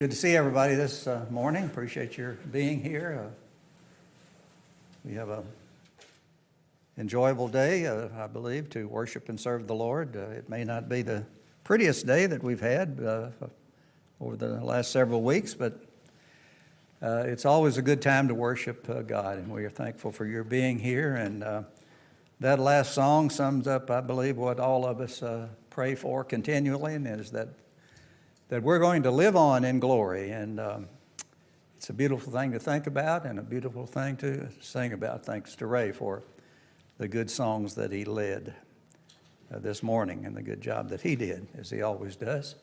Good to see everybody this morning. Appreciate your being here. We have an enjoyable day, I believe, to worship and serve the Lord. It may not be the prettiest day that we've had over the last several weeks, but it's always a good time to worship God, and we are thankful for your being here. And that last song sums up, I believe, what all of us pray for continually, and is that we're going to live on in glory. And it's a beautiful thing to think about and a beautiful thing to sing about. Thanks to Ray for the good songs that he led this morning and the good job that he did, as he always does.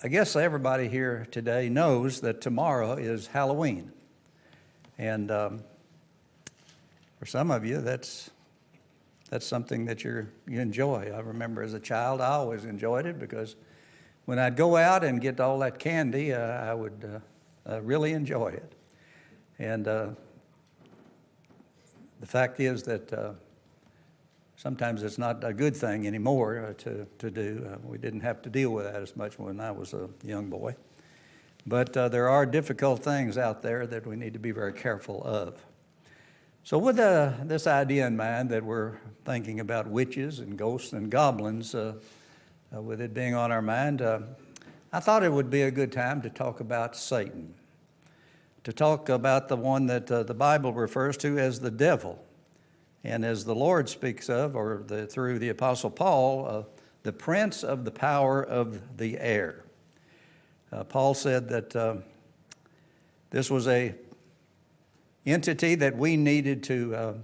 I guess everybody here today knows that tomorrow is Halloween. And for some of you, that's something that you enjoy. I remember as a child, I always enjoyed it because when I'd go out and get all that candy, I would really enjoy it. And the fact is that sometimes it's not a good thing anymore to do. We didn't have to deal with that as much when I was a young boy. But there are difficult things out there that we need to be very careful of. So with this idea in mind that we're thinking about witches and ghosts and goblins, with it being on our mind, I thought it would be a good time to talk about Satan, to talk about the one that the Bible refers to as the devil, and as the Lord speaks of, or through the Apostle Paul, the prince of the power of the air. Paul said that this was a entity that we needed to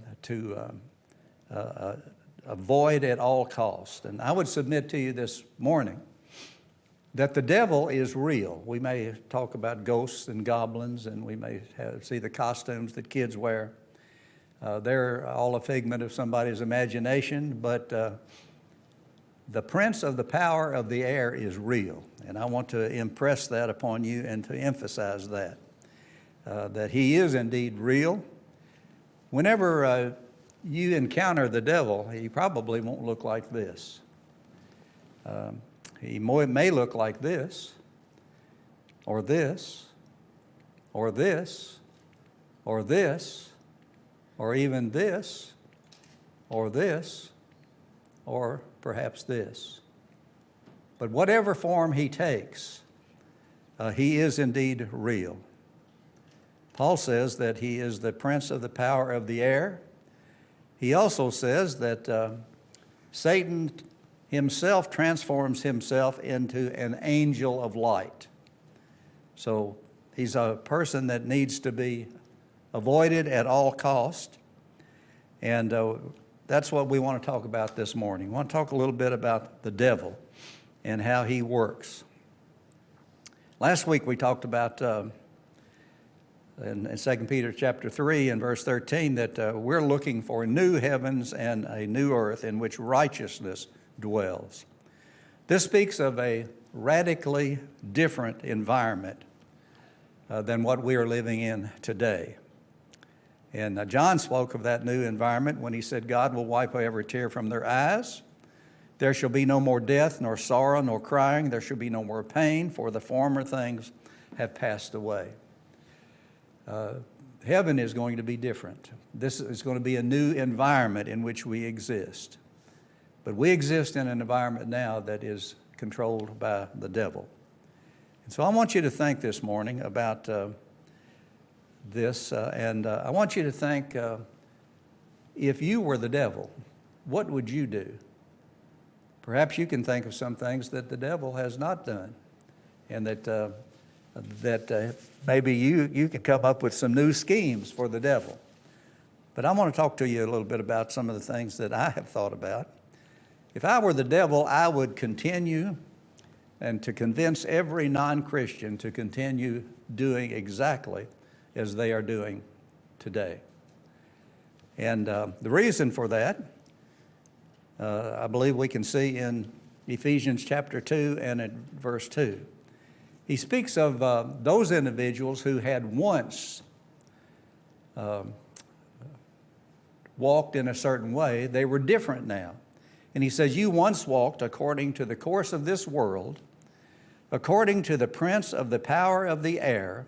avoid at all costs. And I would submit to you this morning that the devil is real. We may talk about ghosts and goblins, and we may see the costumes that kids wear. They're all a figment of somebody's imagination, but the prince of the power of the air is real. And I want to impress that upon you and to emphasize that he is indeed real. Whenever you encounter the devil, he probably won't look like this. He may look like this, or this, or this, or this, or even this, or this, or perhaps this. But whatever form he takes, he is indeed real. Paul says that he is the prince of the power of the air. He also says that Satan himself transforms himself into an angel of light. So he's a person that needs to be avoided at all cost. And that's what we want to talk about this morning. We want to talk a little bit about the devil and how he works. Last week we talked about in 2 Peter chapter 3 and verse 13 that we're looking for new heavens and a new earth in which righteousness dwells. This speaks of a radically different environment than what we are living in today. And John spoke of that new environment when he said, God will wipe away every tear from their eyes. There shall be no more death, nor sorrow, nor crying. There shall be no more pain, for the former things have passed away. Heaven is going to be different. This is going to be a new environment in which we exist. But we exist in an environment now that is controlled by the devil. And so I want you to think this morning about this, and I want you to think, if you were the devil, what would you do? Perhaps you can think of some things that the devil has not done, and that maybe you can come up with some new schemes for the devil. But I want to talk to you a little bit about some of the things that I have thought about. If I were the devil, I would continue and to convince every non-Christian to continue doing exactly as they are doing today. And the reason for that, I believe we can see in Ephesians chapter 2 and at verse 2. He speaks of those individuals who had once walked in a certain way. They were different now. And he says, you once walked according to the course of this world, according to the prince of the power of the air,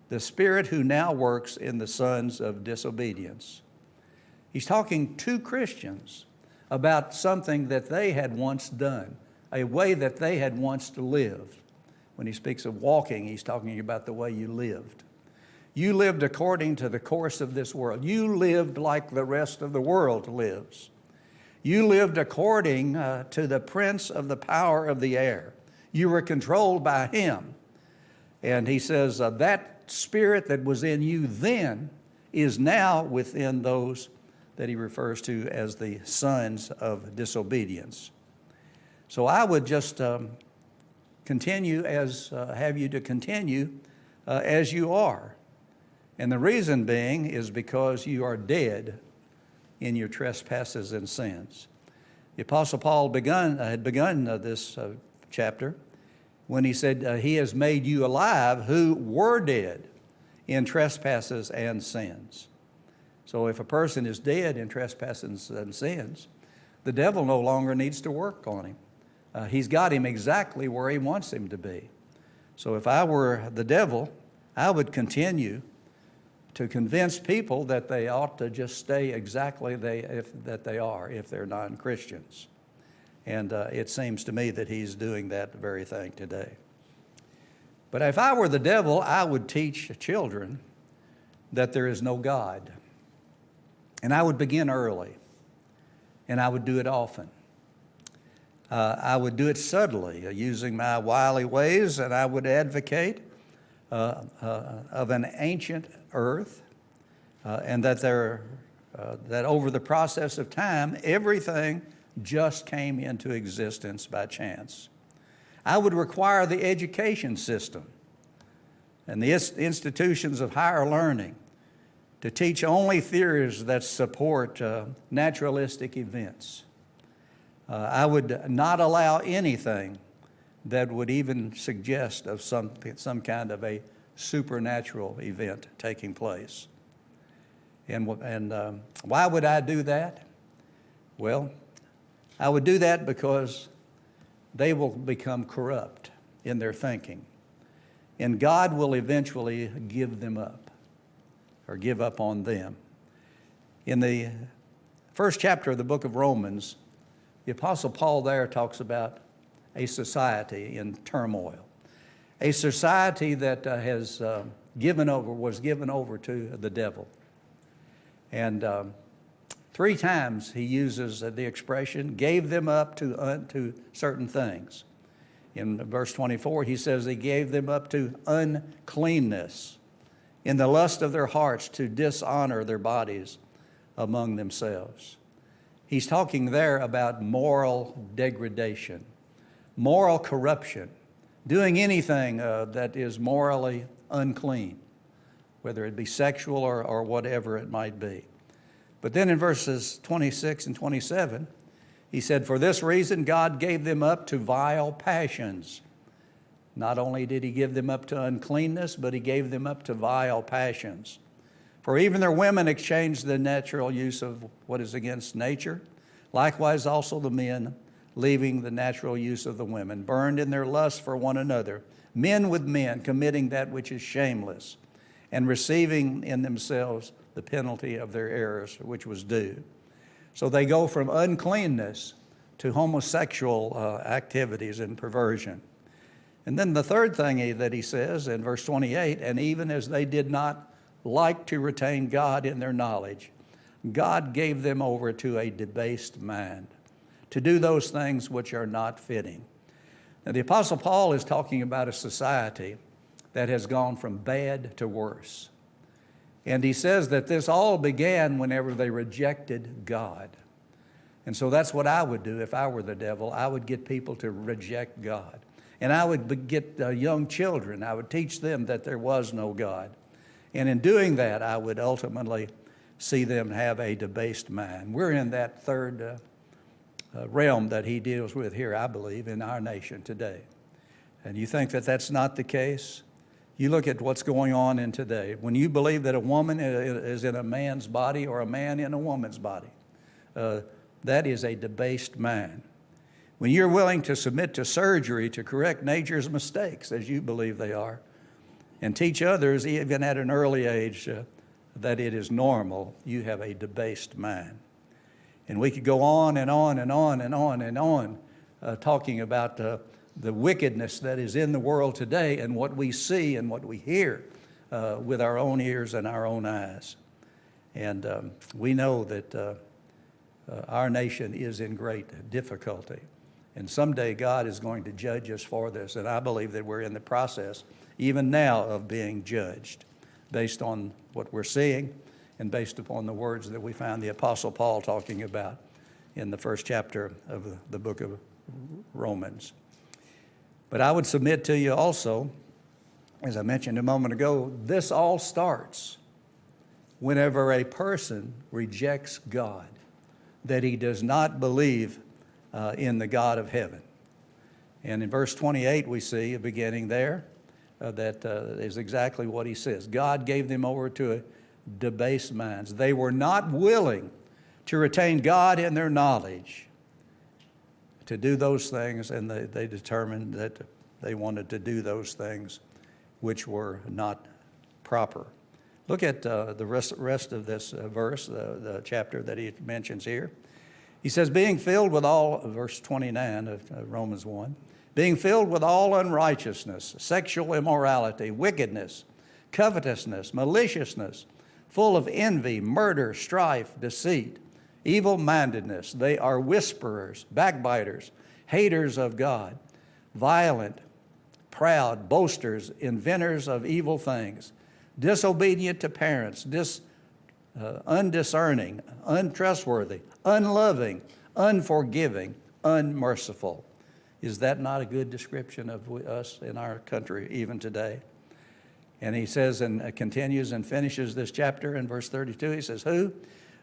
the spirit who now works in the sons of disobedience. He's talking to Christians about something that they had once done, a way that they had once lived. When he speaks of walking, he's talking about the way you lived. You lived according to the course of this world. You lived like the rest of the world lives. You lived according to the prince of the power of the air. You were controlled by him. And he says that spirit that was in you then is now within those that he refers to as the sons of disobedience. So I would just have you to continue as you are. And the reason being is because you are dead in your trespasses and sins. The Apostle Paul had begun this chapter when he said, he has made you alive who were dead in trespasses and sins. So if a person is dead in trespasses and sins, the devil no longer needs to work on him. He's got him exactly where he wants him to be. So if I were the devil, I would continue to convince people that they ought to just stay exactly that they are if they're non-Christians. And it seems to me that he's doing that very thing today. But if I were the devil, I would teach children that there is no God. And I would begin early, and I would do it often. I would do it subtly, using my wily ways, and I would advocate of an ancient earth, and that over the process of time, everything just came into existence by chance. I would require the education system and the institutions of higher learning to teach only theories that support naturalistic events. I would not allow anything that would even suggest of some kind of a supernatural event taking place. And why would I do that? Well, I would do that because they will become corrupt in their thinking. And God will eventually give them up, or give up on them. In the first chapter of the book of Romans, the Apostle Paul there talks about a society in turmoil, a society that was given over to the devil. And 3 times he uses the expression, gave them up to certain things. In verse 24, he says he gave them up to uncleanness, in the lust of their hearts to dishonor their bodies among themselves. He's talking there about moral degradation, moral corruption, doing anything that is morally unclean, whether it be sexual or whatever it might be. But then in verses 26 and 27, he said, for this reason God gave them up to vile passions. Not only did he give them up to uncleanness, but he gave them up to vile passions. For even their women exchanged the natural use of what is against nature. Likewise also the men, leaving the natural use of the women, burned in their lust for one another, men with men, committing that which is shameless, and receiving in themselves the penalty of their errors, which was due. So they go from uncleanness to homosexual activities and perversion. And then the third thing that he says in verse 28, and even as they did not like to retain God in their knowledge, God gave them over to a debased mind, to do those things which are not fitting. Now the Apostle Paul is talking about a society that has gone from bad to worse. And he says that this all began whenever they rejected God. And so that's what I would do if I were the devil. I would get people to reject God. And I would get young children, I would teach them that there was no God. And in doing that, I would ultimately see them have a debased mind. We're in that third realm that he deals with here, I believe, in our nation today. And you think that that's not the case? You look at what's going on in today. When you believe that a woman is in a man's body or a man in a woman's body, that is a debased mind. when you're willing to submit to surgery to correct nature's mistakes, as you believe they are, and teach others, even at an early age, that it is normal, you have a debased mind. And we could go on and on and on and on and on talking about the wickedness that is in the world today and what we see and what we hear with our own ears and our own eyes. And we know that our nation is in great difficulty. And someday God is going to judge us for this. And I believe that we're in the process, even now, of being judged based on what we're seeing and based upon the words that we found the Apostle Paul talking about in the first chapter of the book of Romans. But I would submit to you also, as I mentioned a moment ago, this all starts whenever a person rejects God, that he does not believe in the God of heaven. And in verse 28, we see a beginning there that is exactly what he says. God gave them over to debased minds. They were not willing to retain God in their knowledge, to do those things, and they determined that they wanted to do those things which were not proper. Look at the rest of this verse, the chapter that he mentions here. He says, being filled with all, verse 29 of Romans 1, being filled with all unrighteousness, sexual immorality, wickedness, covetousness, maliciousness, full of envy, murder, strife, deceit, evil-mindedness. They are whisperers, backbiters, haters of God, violent, proud, boasters, inventors of evil things, disobedient to parents, undiscerning, untrustworthy, unloving, unforgiving, unmerciful. Is that not a good description of us in our country even today? And he says and continues and finishes this chapter in verse 32. He says, who,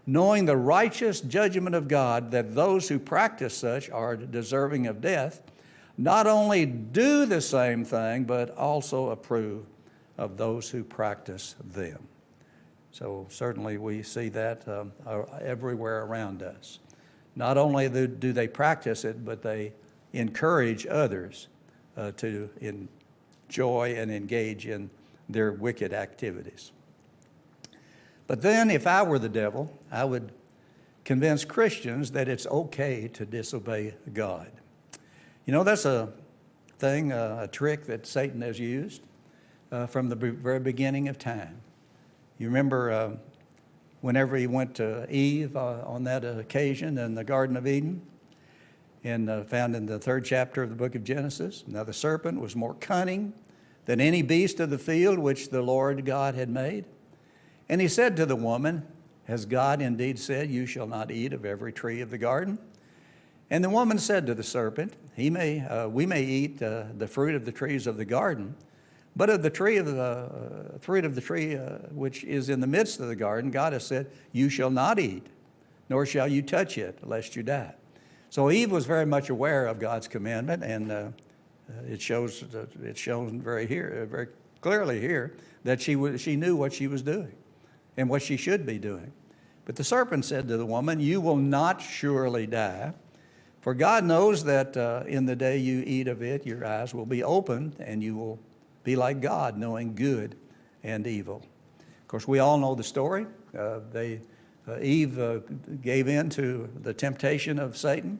knowing the righteous judgment of God, that those who practice such are deserving of death, not only do the same thing, but also approve of those who practice them. So certainly we see that everywhere around us. Not only do they practice it, but they encourage others to enjoy and engage in their wicked activities. But then if I were the devil, I would convince Christians that it's okay to disobey God. You know, that's a thing, a trick that Satan has used from the very beginning of time. You remember whenever he went to Eve on that occasion in the Garden of Eden, and found in the 3rd chapter of the book of Genesis. Now the serpent was more cunning than any beast of the field which the Lord God had made. And he said to the woman, has God indeed said, you shall not eat of every tree of the garden? And the woman said to the serpent, we may eat the fruit of the trees of the garden, but of the fruit of the tree which is in the midst of the garden, God has said, you shall not eat, nor shall you touch it, lest you die. So Eve was very much aware of God's commandment, and it's shown very clearly here that she knew what she was doing and what she should be doing. But the serpent said to the woman, you will not surely die, for God knows that in the day you eat of it, your eyes will be opened, and you will be like God, knowing good and evil. Of course, we all know the story. Eve gave in to the temptation of Satan,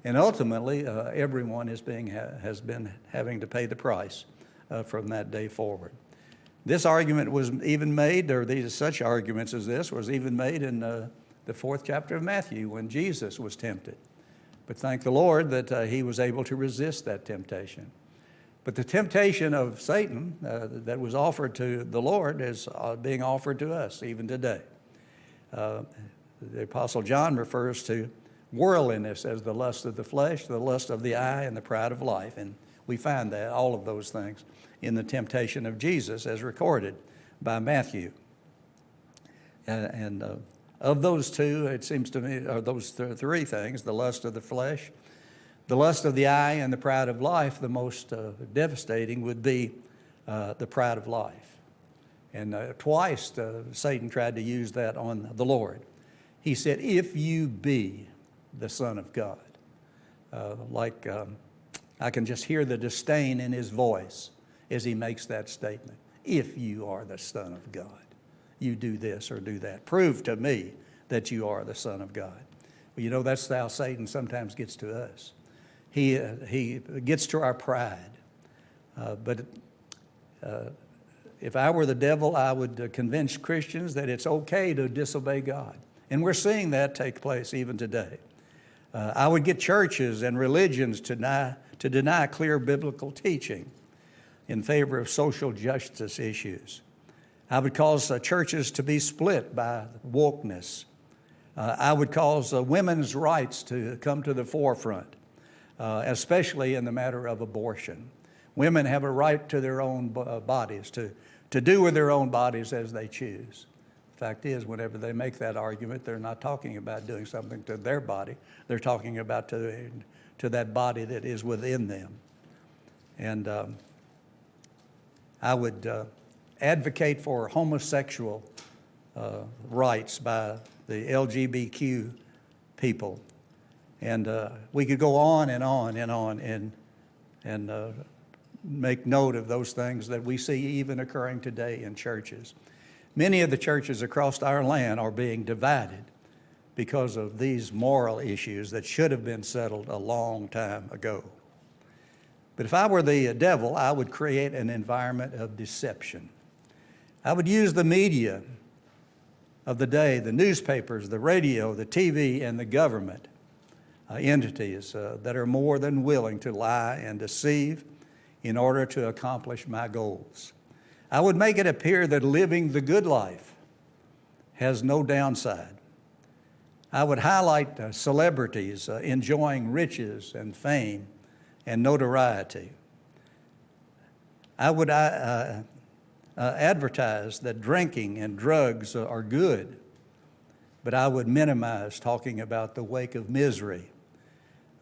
and ultimately everyone has been having to pay the price from that day forward. This argument was even made, or such arguments as this was even made in the 4th chapter of Matthew when Jesus was tempted. But thank the Lord that he was able to resist that temptation. But the temptation of Satan that was offered to the Lord is being offered to us even today. The Apostle John refers to worldliness as the lust of the flesh, the lust of the eye, and the pride of life. And we find that, all of those things, in the temptation of Jesus as recorded by Matthew. And of those two, it seems to me, or those three things, the lust of the flesh, the lust of the eye, and the pride of life, the most devastating would be the pride of life. And twice Satan tried to use that on the Lord. He said, if you be the Son of God. I can just hear the disdain in his voice as he makes that statement. If you are the Son of God, you do this or do that. Prove to me that you are the Son of God. Well, you know, that's how Satan sometimes gets to us. He gets to our pride. But if I were the devil, I would convince Christians that it's okay to disobey God. And we're seeing that take place even today. I would get churches and religions to deny clear biblical teaching in favor of social justice issues. I would cause churches to be split by wokeness. I would cause women's rights to come to the forefront, especially in the matter of abortion. Women have a right to their own bodies, to do with their own bodies as they choose. The fact is, whenever they make that argument, they're not talking about doing something to their body. They're talking about to that body that is within them. And I would advocate for homosexual rights by the LGBTQ people. And we could go on and on and on and make note of those things that we see even occurring today in churches. Many of the churches across our land are being divided because of these moral issues that should have been settled a long time ago. But if I were the devil, I would create an environment of deception. I would use the media of the day, the newspapers, the radio, the TV, and the government entities that are more than willing to lie and deceive in order to accomplish my goals. I would make it appear that living the good life has no downside. I would highlight celebrities enjoying riches and fame and notoriety. I would advertise that drinking and drugs are good, but I would minimize talking about the wake of misery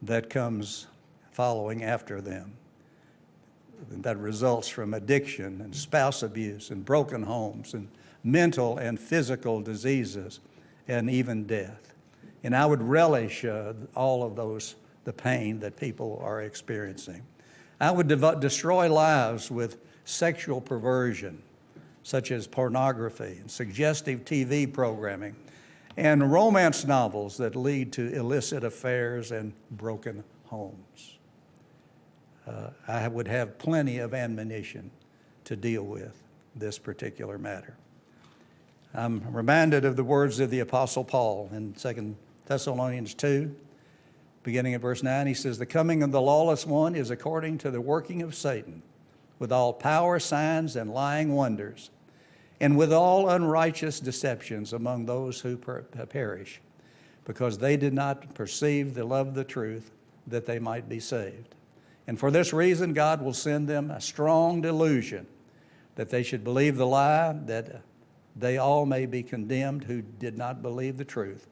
that comes following after them, that results from addiction and spouse abuse and broken homes and mental and physical diseases and even death. And I would relish all of those, the pain that people are experiencing. I would destroy lives with sexual perversion, such as pornography and suggestive TV programming and romance novels that lead to illicit affairs and broken homes. I would have plenty of ammunition to deal with this particular matter. I'm reminded of the words of the Apostle Paul in 2 Thessalonians 2, beginning at verse 9. He says, "The coming of the lawless one is according to the working of Satan, with all power, signs, and lying wonders, and with all unrighteous deceptions among those who perish, because they did not perceive the love of the truth, that they might be saved. And for this reason, God will send them a strong delusion, that they should believe the lie, that they all may be condemned who did not believe the truth,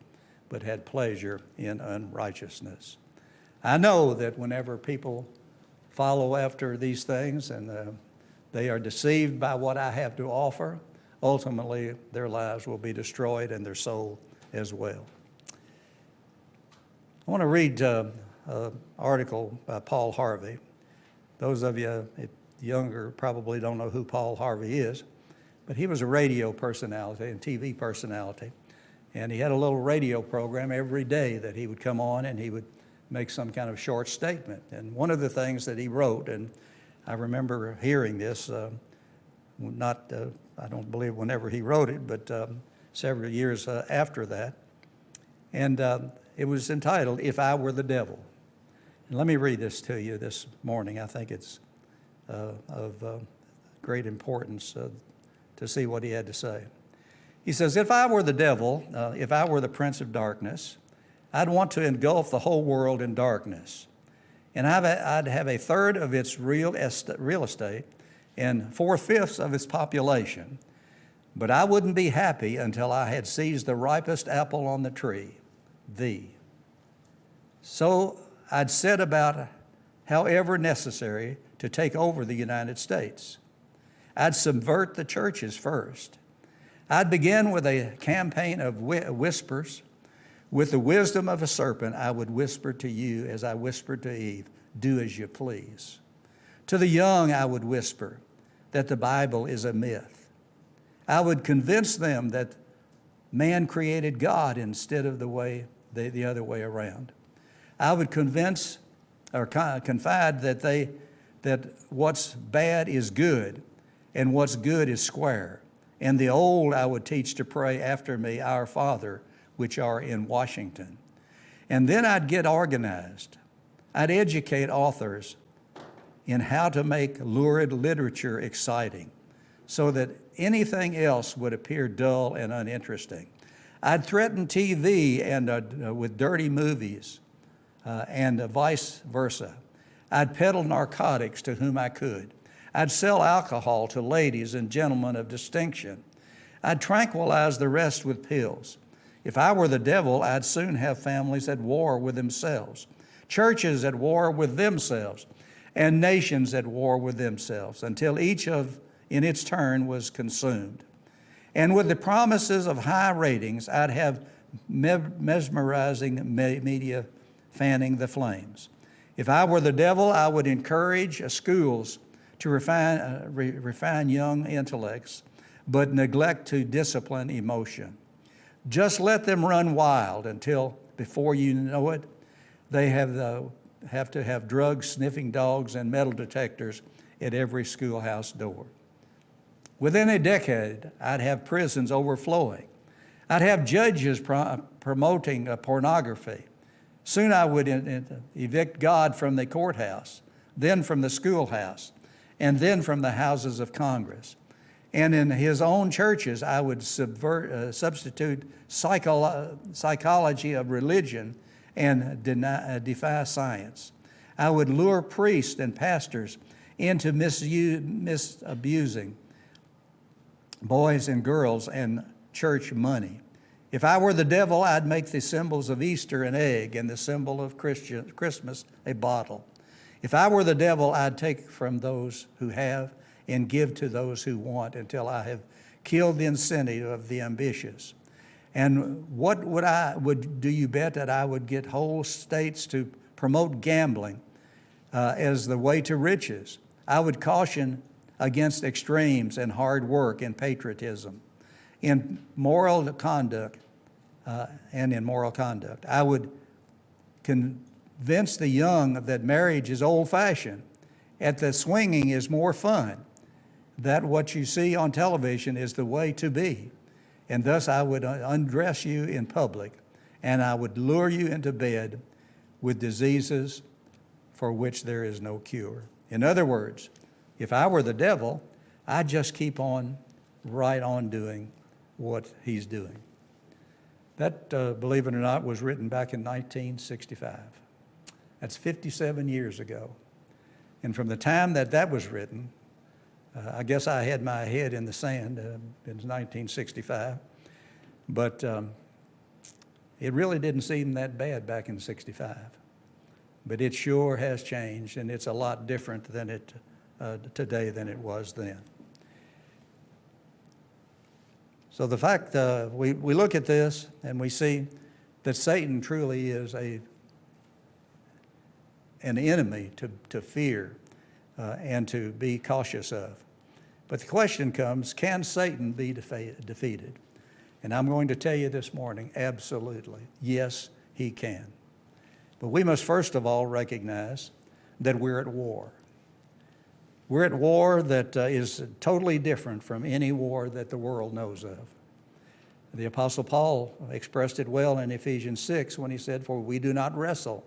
but had pleasure in unrighteousness." I know that whenever people follow after these things and they are deceived by what I have to offer, ultimately their lives will be destroyed and their soul as well. I want to read an article by Paul Harvey. Those of you younger probably don't know who Paul Harvey is, but he was a radio personality and TV personality. And he had a little radio program every day that he would come on and he would make some kind of short statement. And one of the things that he wrote, and I remember hearing this, I don't believe whenever he wrote it, but several years after that. And it was entitled, "If I Were the Devil." And let me read this to you this morning. I think it's of great importance to see what he had to say. He says, "If I were the devil, if I were the prince of darkness, I'd want to engulf the whole world in darkness. And I'd have a third of its real estate and 4/5 of its population. But I wouldn't be happy until I had seized the ripest apple on the tree, thee. So I'd set about, however necessary, to take over the United States. I'd subvert the churches first. I'd begin with a campaign of whispers, With the wisdom of a serpent, I would whisper to you as I whispered to Eve, do as you please. To the young, I would whisper that the Bible is a myth. I would convince them that man created God instead of the other way around. I would convince or confide that what's bad is good and what's good is square. And the old I would teach to pray after me, Our Father, which are in Washington. And then I'd get organized. I'd educate authors in how to make lurid literature exciting so that anything else would appear dull and uninteresting. I'd threaten TV and with dirty movies and vice versa. I'd peddle narcotics to whom I could. I'd sell alcohol to ladies and gentlemen of distinction. I'd tranquilize the rest with pills. If I were the devil, I'd soon have families at war with themselves, churches at war with themselves, and nations at war with themselves, until each in its turn was consumed. And with the promises of high ratings, I'd have mesmerizing media fanning the flames. If I were the devil, I would encourage schools to refine young intellects, but neglect to discipline emotion. Just let them run wild until, before you know it, they have to have drug-sniffing dogs and metal detectors at every schoolhouse door. Within a decade, I'd have prisons overflowing. I'd have judges promoting pornography. Soon I would evict God from the courthouse, then from the schoolhouse, and then from the houses of Congress. And in his own churches, I would substitute psychology of religion and defy science. I would lure priests and pastors into misabusing boys and girls and church money. If I were the devil, I'd make the symbols of Easter an egg and the symbol of Christmas a bottle. If I were the devil, I'd take from those who have and give to those who want until I have killed the incentive of the ambitious. And what do you bet that I would get whole states to promote gambling as the way to riches? I would caution against extremes and hard work and patriotism. In moral conduct, I would convince the young that marriage is old-fashioned, and that swinging is more fun, that what you see on television is the way to be. And thus I would undress you in public, and I would lure you into bed with diseases for which there is no cure. In other words, if I were the devil, I'd just keep on right on doing what he's doing. That, believe it or not, was written back in 1965. That's 57 years ago. And from the time that was written, I guess I had my head in the sand in 1965, but it really didn't seem that bad back in 65. But it sure has changed, and it's a lot different today than it was then. So the fact we look at this and we see that Satan truly is an enemy to fear and to be cautious of. But the question comes, can Satan be defeated? And I'm going to tell you this morning, absolutely, yes, he can. But we must first of all recognize that we're at war. We're at war that is totally different from any war that the world knows of. The Apostle Paul expressed it well in Ephesians 6 when he said, "For we do not wrestle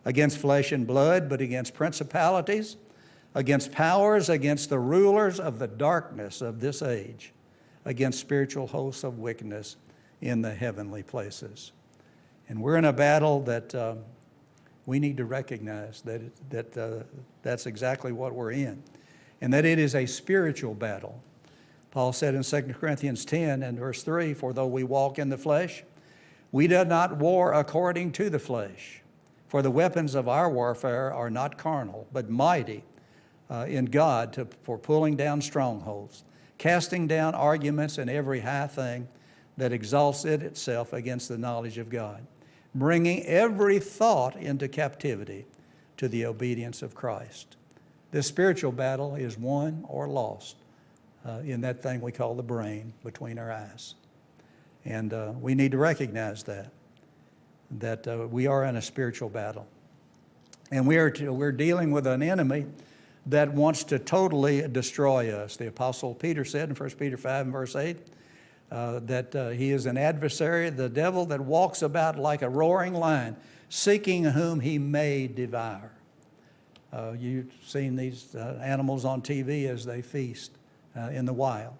against flesh and blood, but against principalities, against powers, against the rulers of the darkness of this age, against spiritual hosts of wickedness in the heavenly places." And we're in a battle that we need to recognize that's exactly what we're in, and that it is a spiritual battle. Paul said in 2 Corinthians 10 and verse 3, "For though we walk in the flesh, we do not war according to the flesh. For the weapons of our warfare are not carnal, but mighty in God for pulling down strongholds, casting down arguments and every high thing that exalts itself against the knowledge of God, bringing every thought into captivity to the obedience of Christ. This spiritual battle is won or lost in that thing we call the brain between our eyes. And we need to recognize that we are in a spiritual battle. And we're dealing with an enemy that wants to totally destroy us. The Apostle Peter said in 1 Peter 5 and verse 8 that he is an adversary, the devil that walks about like a roaring lion, seeking whom he may devour. You've seen these animals on TV as they feast in the wild.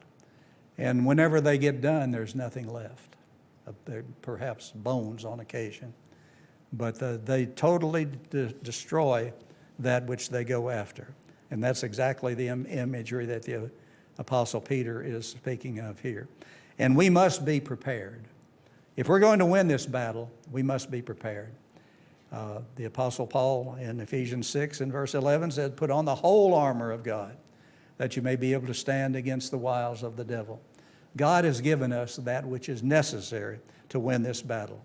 And whenever they get done, there's nothing left. Perhaps bones on occasion. But they totally destroy that which they go after. And that's exactly the imagery that the Apostle Peter is speaking of here. And we must be prepared. If we're going to win this battle, we must be prepared. The Apostle Paul in Ephesians 6 and verse 11 said, "Put on the whole armor of God, that you may be able to stand against the wiles of the devil." God has given us that which is necessary to win this battle.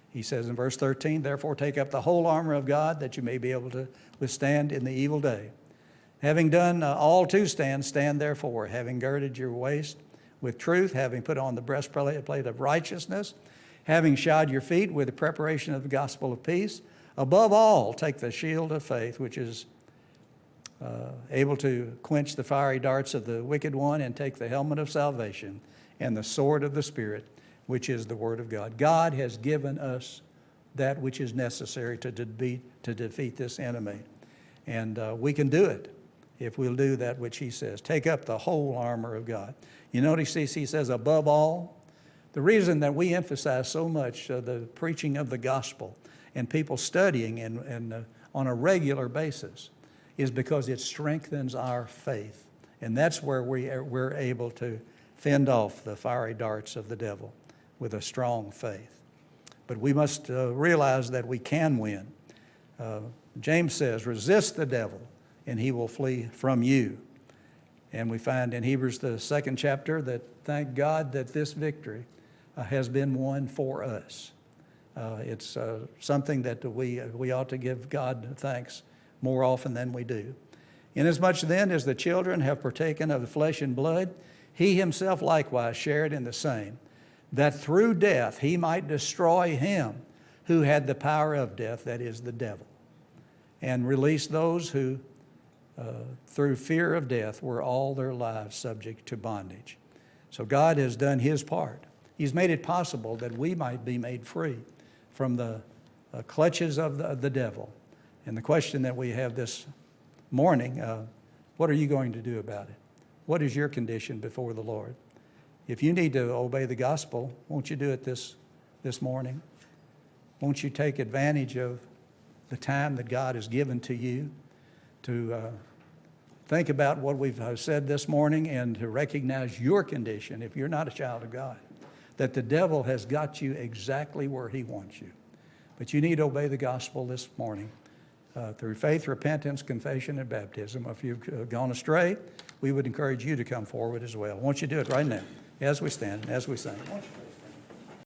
He says in verse 13, "Therefore take up the whole armor of God, that you may be able to withstand in the evil day. Having done all to stand, stand therefore, having girded your waist with truth, having put on the breastplate of righteousness, having shod your feet with the preparation of the gospel of peace. Above all, take the shield of faith, which is able to quench the fiery darts of the wicked one, and take the helmet of salvation and the sword of the Spirit, which is the word of God." God has given us that which is necessary to defeat this enemy. And we can do it if we'll do that which he says. Take up the whole armor of God. You notice he says above all. The reason that we emphasize so much the preaching of the gospel and people studying and on a regular basis is because it strengthens our faith. And that's where we're able to fend off the fiery darts of the devil with a strong faith. But we must realize that we can win. James says, "Resist the devil, and he will flee from you." And we find in Hebrews, the 2nd chapter, that thank God that this victory has been won for us. It's something that we ought to give God thanks more often than we do. "Inasmuch then as the children have partaken of the flesh and blood, he himself likewise shared in the same, that through death he might destroy him who had the power of death, that is, the devil, and release those who through fear of death were all their lives subject to bondage." So God has done his part. He's made it possible that we might be made free from the clutches of the devil. And the question that we have this morning, what are you going to do about it? What is your condition before the Lord? If you need to obey the gospel, won't you do it this morning? Won't you take advantage of the time that God has given to you to think about what we've said this morning and to recognize your condition if you're not a child of God, that the devil has got you exactly where he wants you. But you need to obey the gospel this morning through faith, repentance, confession, and baptism. If you've gone astray, we would encourage you to come forward as well. Won't you do it right now as we stand, as we sing?